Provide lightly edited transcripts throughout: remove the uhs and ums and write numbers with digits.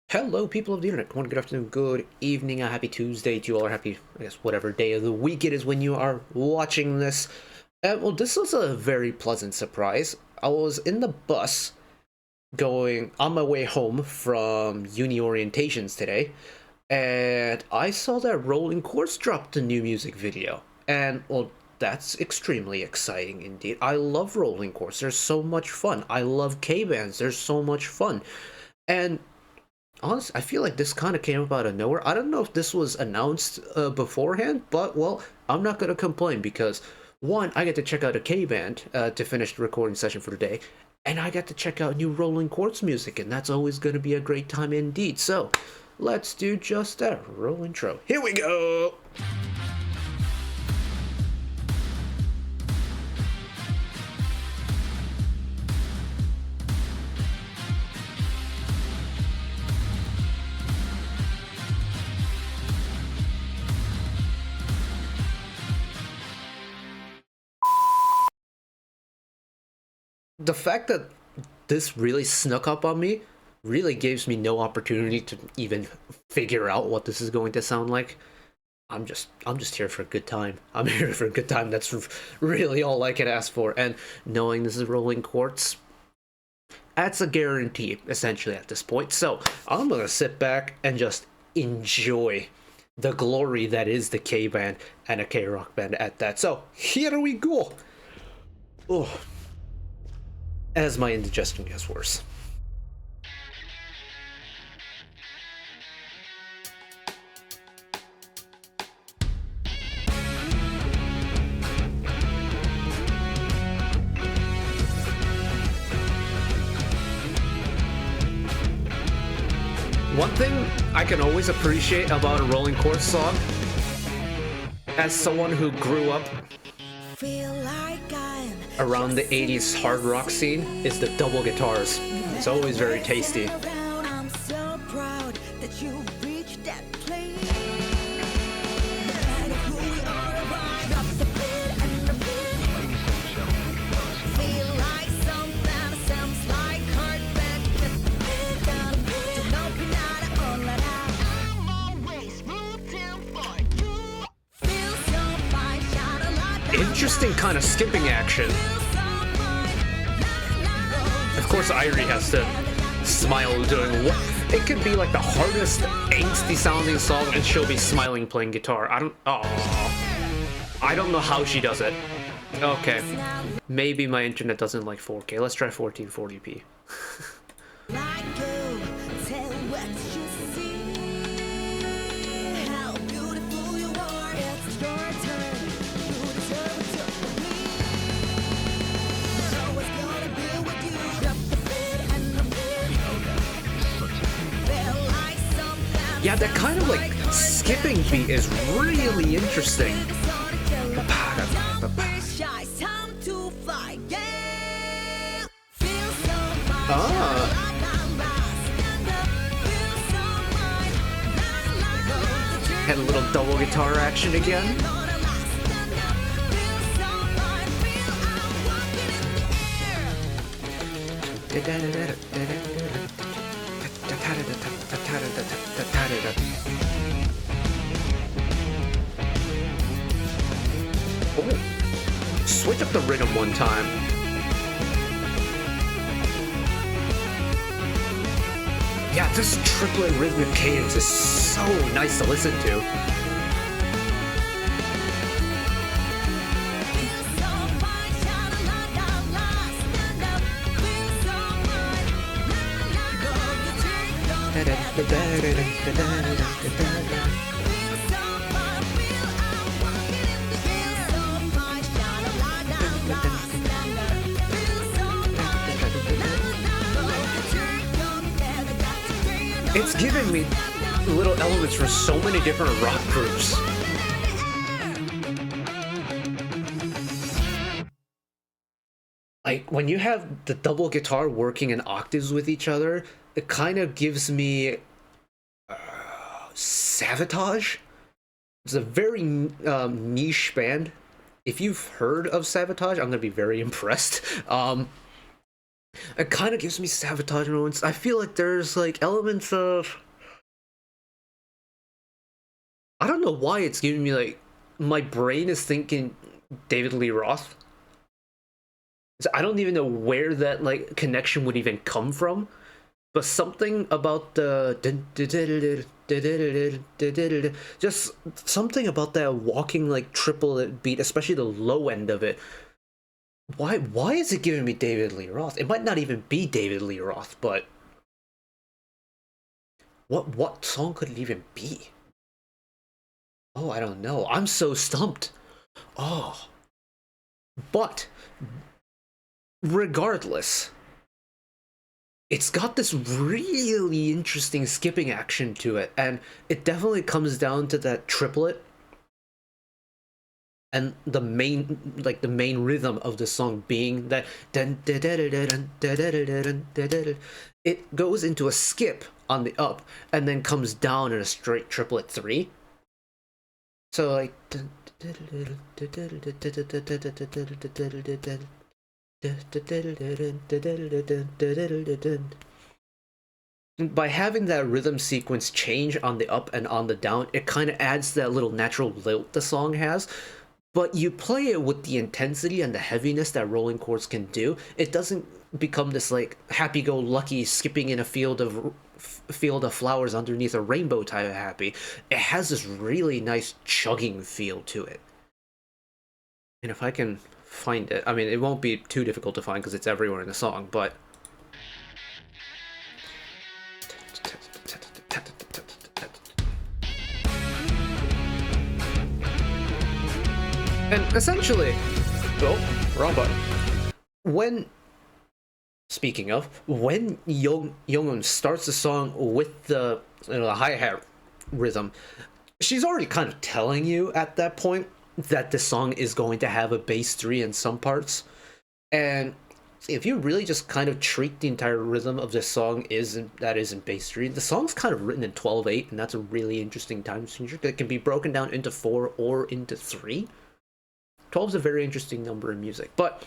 Hello, people of the internet. Good morning, good afternoon, good evening, a happy Tuesday to you all, or happy, I guess, whatever day of the week it is when you are watching this. Well, this was a very pleasant surprise. I was in the bus going on my way home from uni orientations today, and I saw that 롤링쿼츠 dropped a new music video. And, well, that's extremely exciting indeed. I love 롤링쿼츠. They're so much fun. I love K-bands. They're so much fun. And honestly, I feel like this kind of came up out of nowhere. I don't know if this was announced beforehand, but, well, I'm not going to complain because, one, I get to check out a K-band to finish the recording session for today, and I get to check out new 롤링쿼츠 music, and that's always going to be a great time indeed. So, let's do just that. Roll intro. Here we go! The fact that this really snuck up on me really gives me no opportunity to even figure out what this is going to sound like. I'm just here for a good time. I'm here for a good time. That's really all I can ask for. And knowing this is 롤링쿼츠, that's a guarantee essentially at this point. So I'm gonna sit back and just enjoy the glory that is the K band and a K rock band at that. So here we go. Oh, as my indigestion gets worse. One thing I can always appreciate about a 롤링쿼츠 song, as someone who grew up around the 80s hard rock scene, is the double guitars. It's always very tasty. Interesting kind of skipping action. Of course, Irie has to smile doing what? It could be like the hardest, angsty sounding song, and she'll be smiling playing guitar. I don't know how she does it. Okay, maybe my internet doesn't like 4K. Let's try 1440p. Yeah, that kind of like skipping beat is really interesting. Had a little double guitar action again. Oh, switch up the rhythm one time. Yeah, this triplet rhythmic cadence is so nice to listen to. It's giving me little elements from so many different rock groups. Like, when you have the double guitar working in octaves with each other, it kind of gives me Sabotage. It's a very niche band. If you've heard of Sabotage, I'm gonna be very impressed. It kind of gives me Sabotage moments. I feel like there's like elements of, I don't know why it's giving me like, my brain is thinking David Lee Roth. So I don't even know where that like connection would even come from, but something about the just something about that walking like triple beat, especially the low end of it. Why is it giving me David Lee Roth? It might not even be David Lee Roth, but what song could it even be? Oh, I don't know. I'm so stumped. Oh. But regardless, it's got this really interesting skipping action to it, and it definitely comes down to that triplet and the main rhythm of the song being that it goes into a skip on the up and then comes down in a straight triplet 3. So like by having that rhythm sequence change on the up and on the down, it kind of adds that little natural lilt the song has. But you play it with the intensity and the heaviness that rolling chords can do. It doesn't become this like happy-go-lucky skipping in a field of flowers underneath a rainbow type of happy. It has this really nice chugging feel to it. And if I can find it, I mean, it won't be too difficult to find because it's everywhere in the song, but and essentially, oh, wrong button. Speaking of, when Young starts the song with the hi-hat rhythm, she's already kind of telling you at that point that the song is going to have a bass 3 in some parts. And if you really just kind of treat the entire rhythm of this song isn't bass 3, the song's kind of written in 12/8, and that's a really interesting time signature that can be broken down into 4 or into 3. 12 is a very interesting number in music. But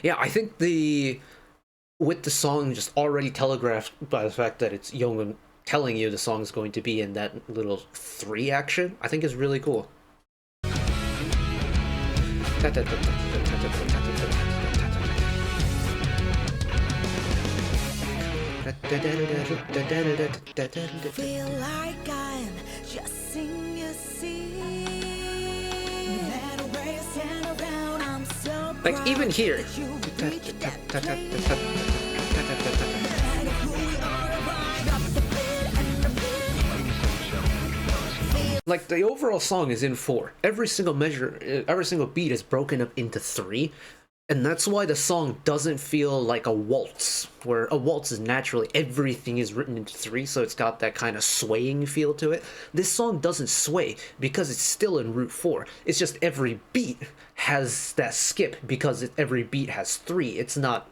yeah, I think with the song just already telegraphed by the fact that it's Young telling you the song's going to be in that little 3 action, I think is really cool. Feel like I'm just in your seat. No matter where you stand around, I'm so like even here, like the overall song is in 4. Every single measure, every single beat is broken up into 3. And that's why the song doesn't feel like a waltz, where a waltz is naturally everything is written into 3, so it's got that kind of swaying feel to it. This song doesn't sway because it's still in root 4. It's just every beat has that skip because every beat has 3. It's not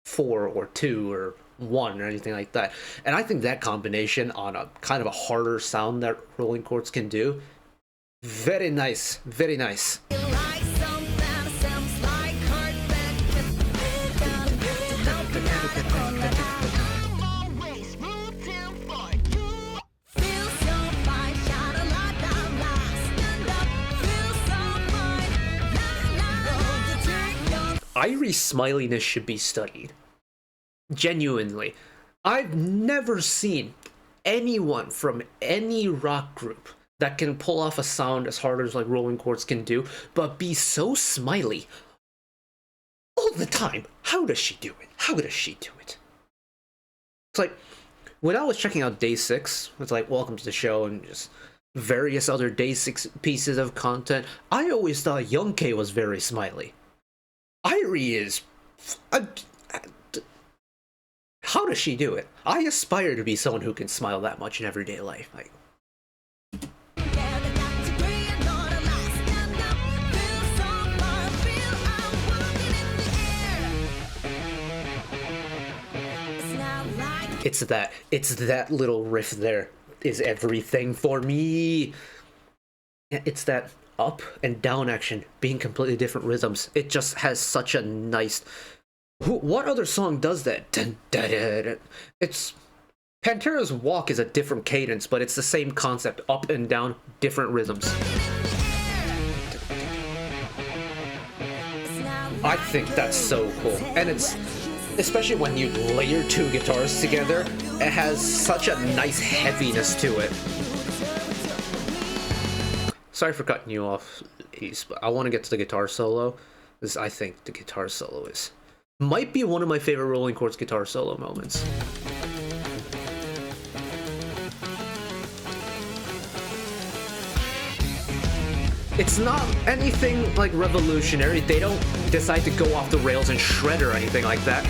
4 or 2 or 1 or anything like that. And I think that combination on a kind of a harder sound that rolling chords can do, very nice, very nice. Irie's smiliness should be studied. Genuinely. I've never seen anyone from any rock group that can pull off a sound as hard as like rolling chords can do, but be so smiley all the time. How does she do it? How does she do it? It's like, when I was checking out Day 6, it's like, welcome to the show, and just various other Day 6 pieces of content, I always thought Young K was very smiley. Irie is... how does she do it? I aspire to be someone who can smile that much in everyday life. Like, it's that little riff there is everything for me. It's that up and down action being completely different rhythms. It just has such a nice What other song does that? Dun, dun, dun, dun. It's Pantera's Walk is a different cadence, but it's the same concept, up and down, different rhythms. I think that's so cool, and it's especially when you layer two guitars together, it has such a nice heaviness to it. Sorry for cutting you off, Ace, but I want to get to the guitar solo, because I think the guitar solo might be one of my favorite Rolling Quartz guitar solo moments. It's not anything like revolutionary. They don't decide to go off the rails and shred or anything like that.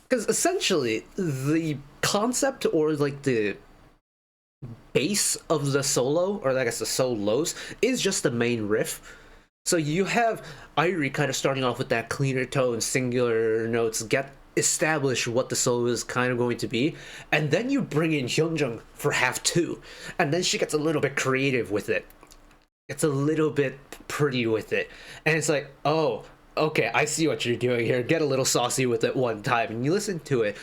Because essentially, the concept or like the base of the solo, or I guess the solos, is just the main riff. So you have Irie kind of starting off with that cleaner tone, singular notes, establish what the solo is kind of going to be, and then you bring in Hyunjung for half two, and then she gets a little bit creative with it. It's a little bit pretty with it, and it's like, oh, okay, I see what you're doing here. Get a little saucy with it one time, and you listen to it.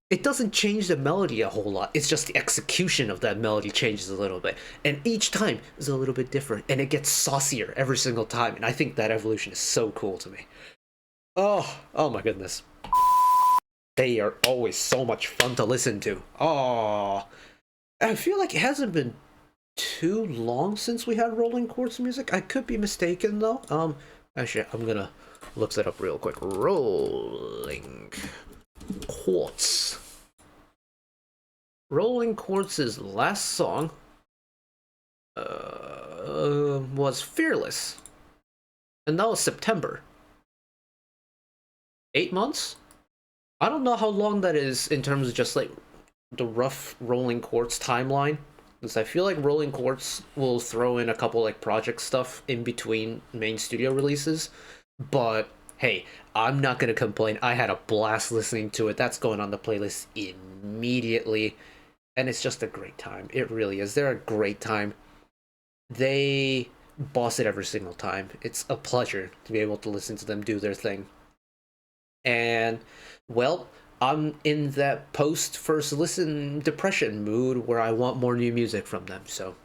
It doesn't change the melody a whole lot. It's just the execution of that melody changes a little bit. And each time is a little bit different. And it gets saucier every single time. And I think that evolution is so cool to me. Oh my goodness. They are always so much fun to listen to. Oh, I feel like it hasn't been too long since we had Rolling Quartz music. I could be mistaken though. Actually, I'm gonna look that up real quick. Rolling Quartz. Rolling Quartz's last song was Fearless, and that was September. 8 months? I don't know how long that is in terms of just like the rough Rolling Quartz timeline, because I feel like Rolling Quartz will throw in a couple like project stuff in between main studio releases, but hey, I'm not gonna complain. I had a blast listening to it. That's going on the playlist immediately, and it's just a great time. It really is. They're a great time. They boss it every single time. It's a pleasure to be able to listen to them do their thing. And, well, I'm in that post-first listen depression mood where I want more new music from them, so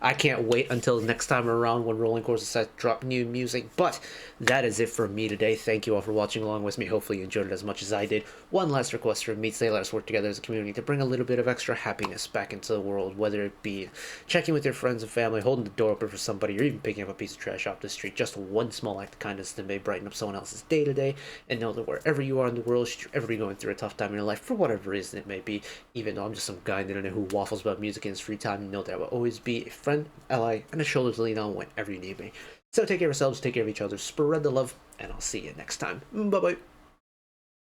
I can't wait until next time around when Rolling Quartz decides to drop new music. But that is it for me today. Thank you all for watching along with me. Hopefully you enjoyed it as much as I did. One last request from me today: let us work together as a community to bring a little bit of extra happiness back into the world, whether it be checking with your friends and family, holding the door open for somebody, or even picking up a piece of trash off the street. Just one small act of kindness that may brighten up someone else's day today. And know that wherever you are in the world, should you ever be going through a tough time in your life, for whatever reason it may be, even though I'm just some guy on the internet who waffles about music in his free time, know that I will always be a friend, ally, and a shoulder to lean on whenever you need me. So take care of yourselves, take care of each other, spread the love, and I'll see you next time. Bye bye.